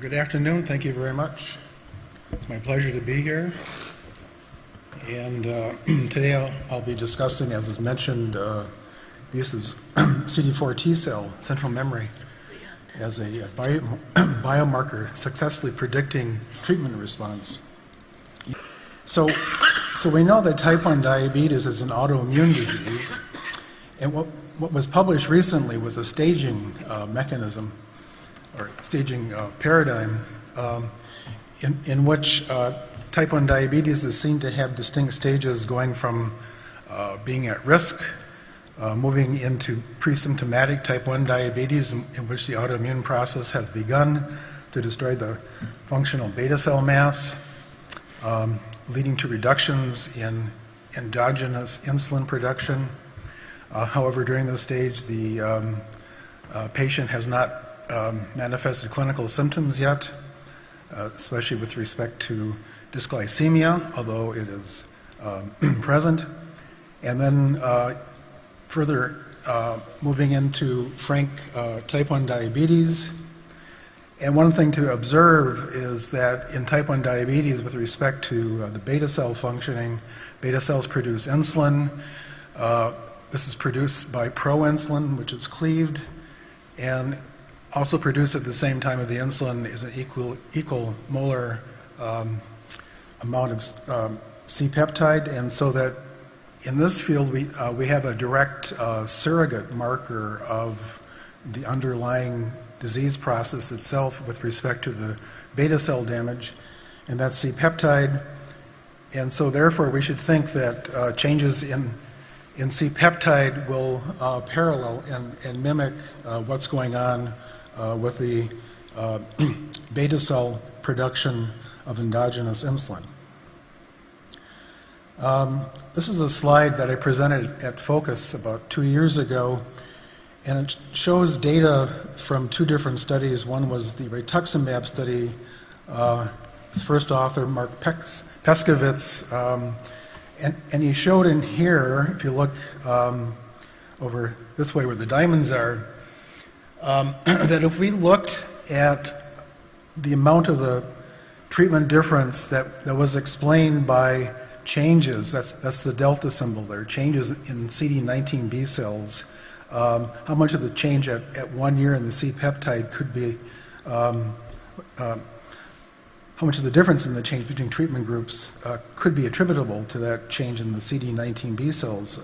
Good afternoon. Thank you very much. It's my pleasure to be here. And today I'll be discussing, as was mentioned, the use of CD4 T cell central memory as a biomarker successfully predicting treatment response. So we know that type 1 diabetes is an autoimmune disease, and what was published recently was a staging mechanism or staging paradigm in which type 1 diabetes is seen to have distinct stages going from being at risk, moving into pre-symptomatic type 1 diabetes in which the autoimmune process has begun to destroy the functional beta cell mass, leading to reductions in endogenous insulin production. However, during this stage, the patient has not manifested clinical symptoms yet, especially with respect to dysglycemia, although it is present. And then further moving into frank type 1 diabetes. And one thing to observe is that in type 1 diabetes, with respect to the beta cell functioning, beta cells produce insulin. This is produced by proinsulin, which is cleaved, and also produced at the same time of the insulin is an equal molar amount of C-peptide, and so that in this field we have a direct surrogate marker of the underlying disease process itself with respect to the beta cell damage, and that's C-peptide. And so therefore we should think that changes in C-peptide will parallel and mimic what's going on with the beta cell production of endogenous insulin. This is a slide that I presented at Focus about 2 years ago, and it shows data from two different studies. One was the rituximab study, the first author, Mark Peskovitz, and he showed in here, if you look over this way where the diamonds are, that if we looked at the amount of the treatment difference that was explained by changes, that's the delta symbol there, changes in CD19 B cells, how much of the change at 1 year in the C-peptide could be, how much of the difference in the change between treatment groups could be attributable to that change in the CD19 B cells.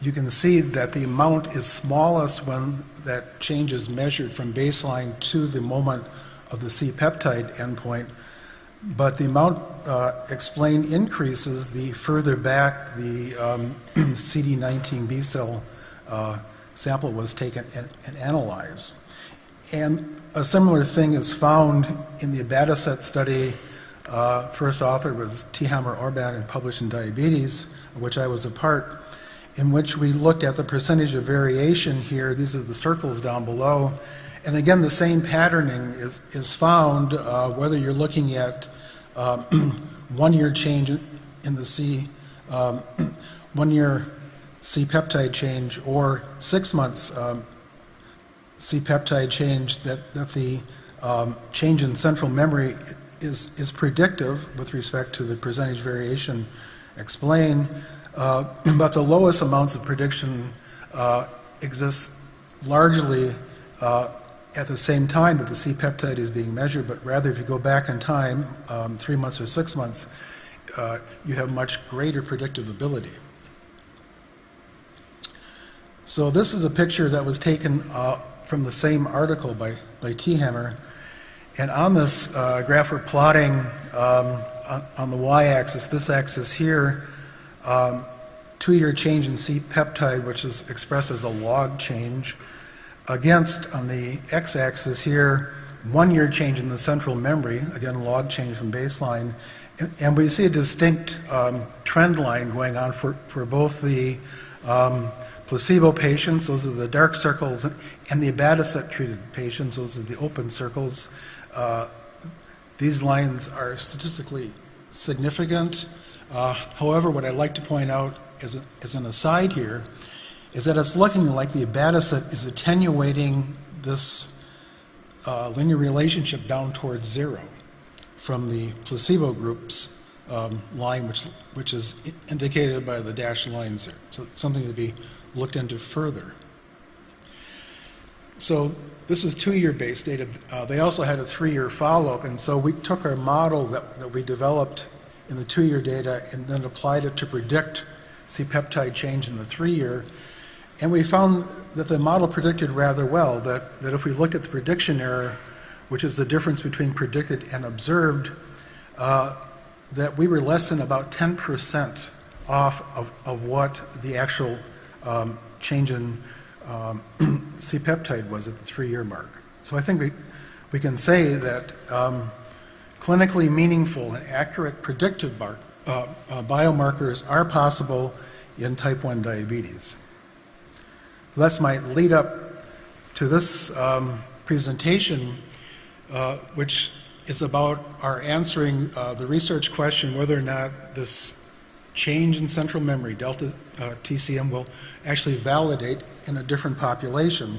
You can see that the amount is smallest when that change is measured from baseline to the moment of the C-peptide endpoint, but the amount explained increases the further back the CD19 B cell sample was taken and analyzed. And a similar thing is found in the abatacept study. First author was T. Hammer Orban and published in Diabetes, of which I was a part, in which we looked at the percentage of variation here. These are the circles down below. And again, the same patterning is found whether you're looking at 1 year change in the 1 year C-peptide change or 6 months C-peptide change, that the change in central memory is predictive with respect to the percentage variation explained, but the lowest amounts of prediction exist largely at the same time that the C-peptide is being measured, but rather if you go back in time, 3 months or 6 months, you have much greater predictive ability. So this is a picture that was taken from the same article by T. Hammer, and on this graph we're plotting on the y-axis, this axis here, 2 year change in C-peptide, which is expressed as a log change, against, on the x-axis here, 1 year change in the central memory, again log change from baseline, and we see a distinct trend line going on for both the placebo patients, those are the dark circles, and the abatacept treated patients, those are the open circles. These lines are statistically significant. However, what I'd like to point out as an aside here is that it's looking like the abatacept is attenuating this linear relationship down towards 0 from the placebo group's line, which is indicated by the dashed lines there. So it's something to be looked into further. So this was 2-year based data. They also had a 3-year follow-up, and so we took our model that we developed in the 2-year data and then applied it to predict C-peptide change in the 3-year. And we found that the model predicted rather well, that if we looked at the prediction error, which is the difference between predicted and observed, that we were less than about 10% off of what the actual change in C-peptide was at the 3-year mark. So I think we can say that clinically meaningful and accurate predictive biomarkers are possible in type 1 diabetes. So that's my lead up to this presentation, which is about our answering the research question whether or not this change in central memory, delta TCM, will actually validate in a different population.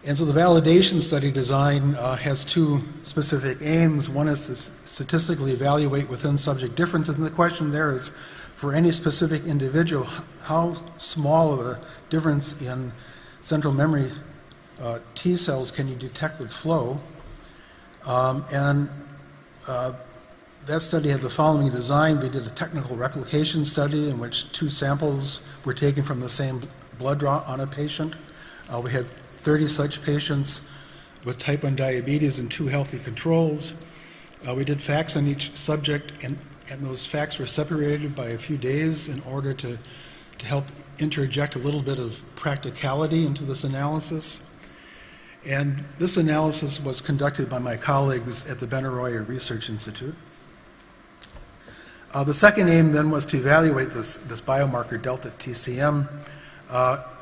And so the validation study design has 2 specific aims. One is to statistically evaluate within subject differences, and the question there is, for any specific individual, how small of a difference in central memory T cells can you detect with flow? That study had the following design. We did a technical replication study in which 2 samples were taken from the same blood draw on a patient. We had 30 such patients with type 1 diabetes and 2 healthy controls. We did FACS on each subject, and those FACS were separated by a few days in order to help interject a little bit of practicality into this analysis. And this analysis was conducted by my colleagues at the Benaroya Research Institute. The second aim then was to evaluate this biomarker delta TCM,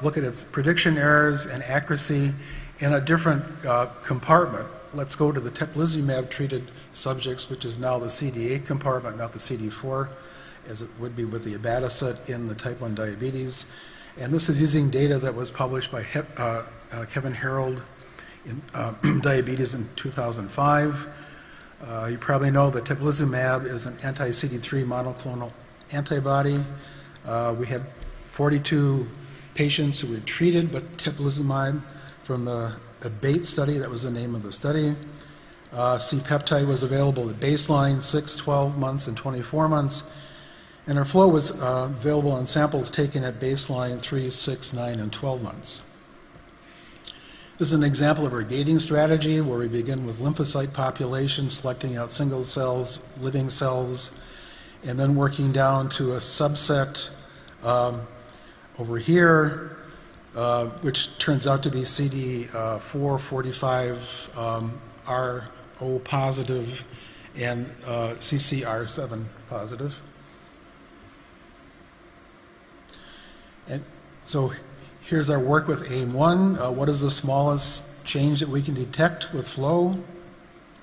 look at its prediction errors and accuracy in a different compartment. Let's go to the teplizumab treated subjects, which is now the CD8 compartment, not the CD4, as it would be with the abatacept in the type 1 diabetes. And this is using data that was published by Kevin Harold in Diabetes in 2005. You probably know that teplizumab is an anti-CD3 monoclonal antibody. We had 42 patients who were treated with teplizumab from the ABATE study. That was the name of the study. C-peptide was available at baseline, 6, 12 months, and 24 months. And our flow was available in samples taken at baseline 3, 6, 9, and 12 months. This is an example of our gating strategy where we begin with lymphocyte population, selecting out single cells, living cells, and then working down to a subset over here, which turns out to be CD4, 45, RO positive, and CCR7 positive. And so here's our work with aim 1. What is the smallest change that we can detect with flow?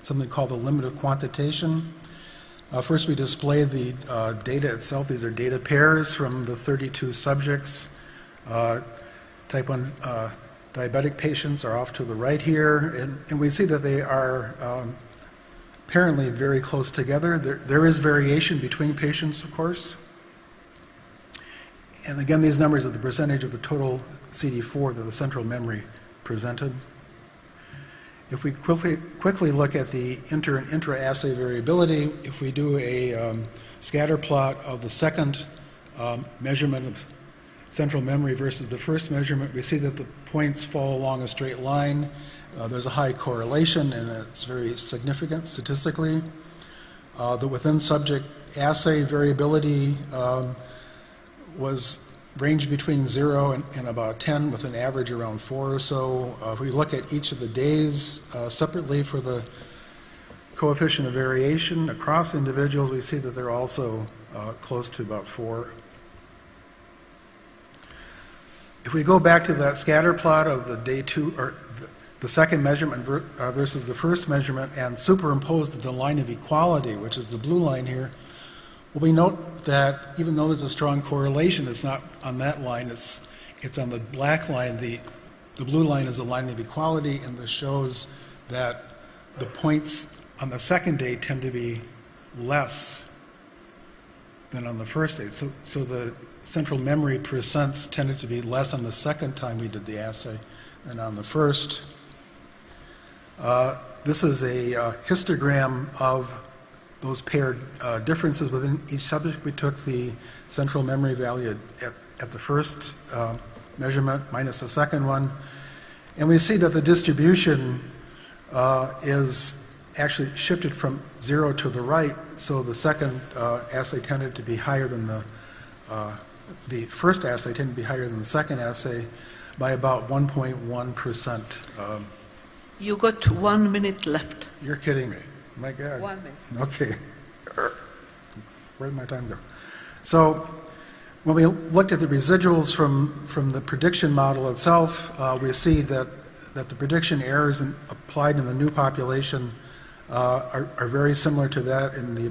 Something called the limit of quantitation. First, we display the data itself. These are data pairs from the 32 subjects. Type 1 diabetic patients are off to the right here, and we see that they are apparently very close together. There is variation between patients, of course. And again, these numbers are the percentage of the total CD4 that the central memory presented. If we quickly look at the inter and intra-assay variability, if we do a scatter plot of the second measurement of central memory versus the first measurement, we see that the points fall along a straight line. There's a high correlation, and it's very significant statistically. The within subject assay variability was ranged between 0 and about 10, with an average around 4 or so. If we look at each of the days separately for the coefficient of variation across individuals, we see that they're also close to about 4. If we go back to that scatter plot of the day 2, or the second measurement versus the first measurement, and superimpose the line of equality, which is the blue line here, well, we note that even though there's a strong correlation, it's not on that line, it's on the black line. The the blue line is the line of equality, and this shows that the points on the second day tend to be less than on the first day. So the central memory percents tended to be less on the second time we did the assay than on the first. This is a histogram of those paired differences within each subject. We took the central memory value at the first measurement minus the second one, and we see that the distribution is actually shifted from 0 to the right, so the second assay tended to be higher than the first assay tended to be higher than the second assay by about 1.1%. You got 1 minute left. You're kidding me. My God. 1 minute. Okay. Where did my time go? So when we looked at the residuals from the prediction model itself, we see that the prediction errors applied in the new population are very similar to that in the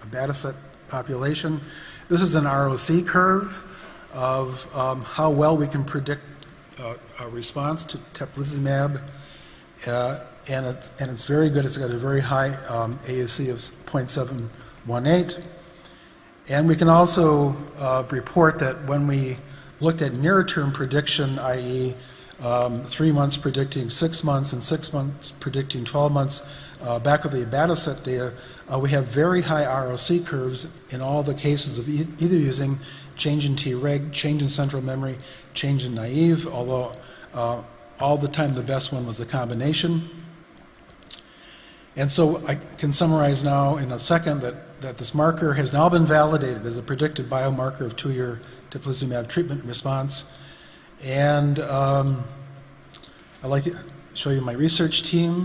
abatacept population. This is an ROC curve of how well we can predict a response to teplizumab, and it's very good. It's got a very high AUC of 0.718. And we can also report that when we looked at near-term prediction, i.e. 3 months predicting 6 months and 6 months predicting 12 months, back with the abatacept data, we have very high ROC curves in all the cases of either using change in Treg, change in central memory, change in naive, although all the time the best one was the combination. And so I can summarize now in a second that this marker has now been validated as a predictive biomarker of 2-year teplizumab treatment response. And I'd like to show you my research team.